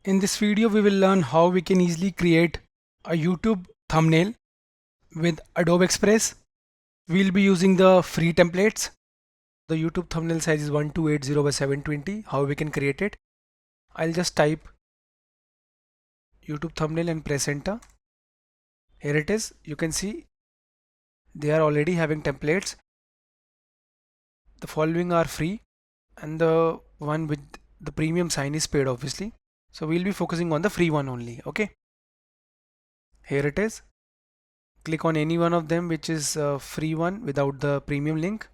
In this video, we will learn how we can easily create a YouTube thumbnail with Adobe Express. We'll be using the free templates. The YouTube thumbnail size is 1280 by 720. How we can create it? I'll just type YouTube thumbnail and press enter. Here it is. You can see they are already having templates. The following are free and the one with the premium sign is paid, obviously. So we'll be focusing on the free one only. Okay. Here it is. Click on any one of them which is a free one without the premium link.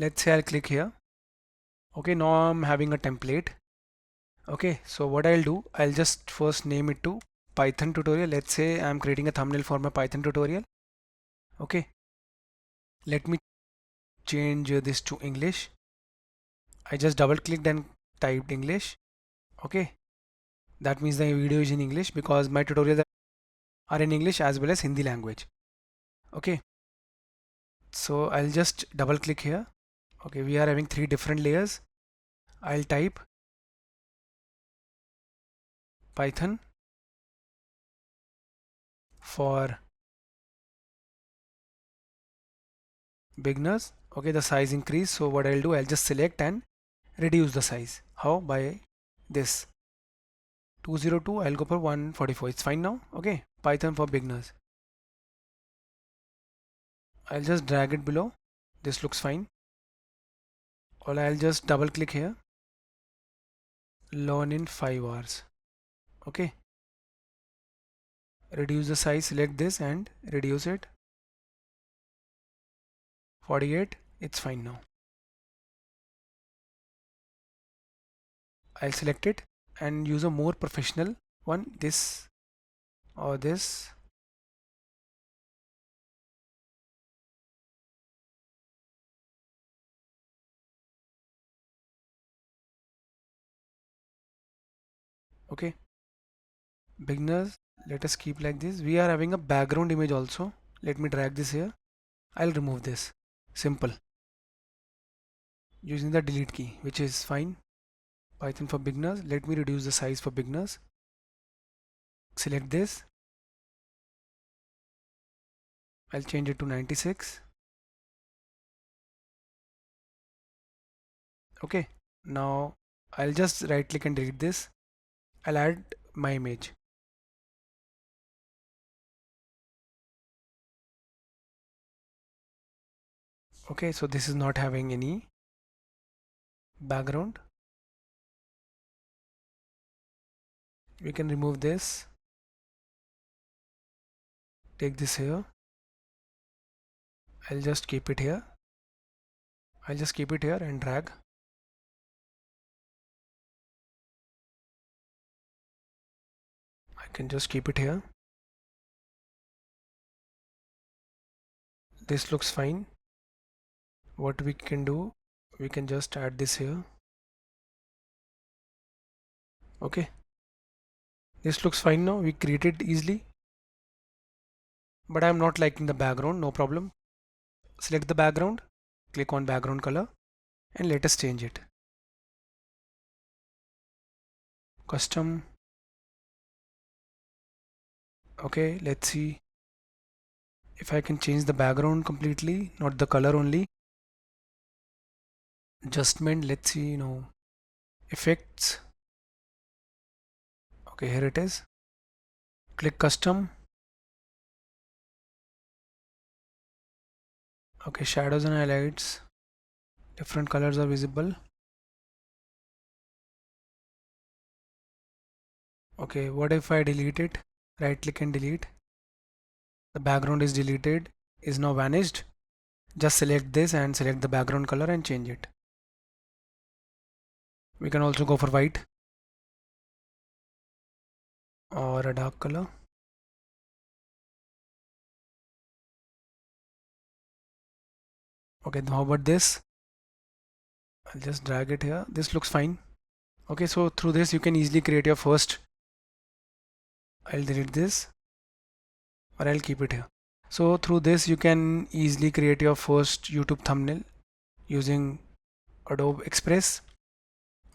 Let's say I'll click here. Okay, now I'm having a template. Okay, so what I'll do, I'll just first name it to Python tutorial. Let's say I'm creating a thumbnail for my Python tutorial. Okay, let me change this to English. I just double clicked and typed English. Okay, that means the video is in English because my tutorials are in English as well as Hindi language. Okay, so I'll just double click here. Okay, we are having three different layers. I'll type Python for beginners. Okay, the size increase. So what I'll do, I'll just select and reduce the size. How? By this 202. I'll go for 144. It's fine now. Okay, Python for beginners. I'll just drag it below. This looks fine. Or I'll just double click here. Learn in 5 hours. Okay. Reduce the size. Select this and reduce it. 48. It's fine now. I'll select it and use a more professional one, this or this. Okay, beginners, let us keep like this. We are having a background image also. Let me drag this here. I'll remove this. Simple, using the delete key, which is fine. Python for beginners. Let me reduce the size for beginners. Select this. I'll change it to 96. Okay, now I'll just right click and delete this. I'll add my image. Okay, so this is not having any background. We can remove this. Take this here. I'll just keep it here. I'll just keep it here and drag. I can just keep it here. This looks fine. What we can do, we can just add this here. Okay, this looks fine now. We created easily, but I'm not liking the background. No problem. Select the background, click on background color and let us change it. Custom. Okay, let's see if I can change the background completely, not the color only. Adjustment, let's see, no. Effects. Okay, here it is. Click custom. Okay, shadows and highlights. Different colors are visible. Okay, what if I delete it? Right click and delete. The background is deleted, is now vanished. Just select this and select the background color and change it. We can also go for white or a dark color. Okay, how about this? I'll just drag it here. This looks fine. Okay, so through this you can easily create your first. I'll delete this or I'll keep it here. So through this you can easily create your first YouTube thumbnail using Adobe Express.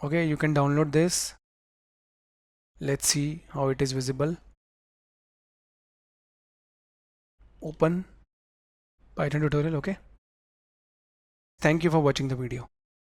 Okay, you can download this. Let's see how it is visible. Open Python tutorial. Okay, thank you for watching the video.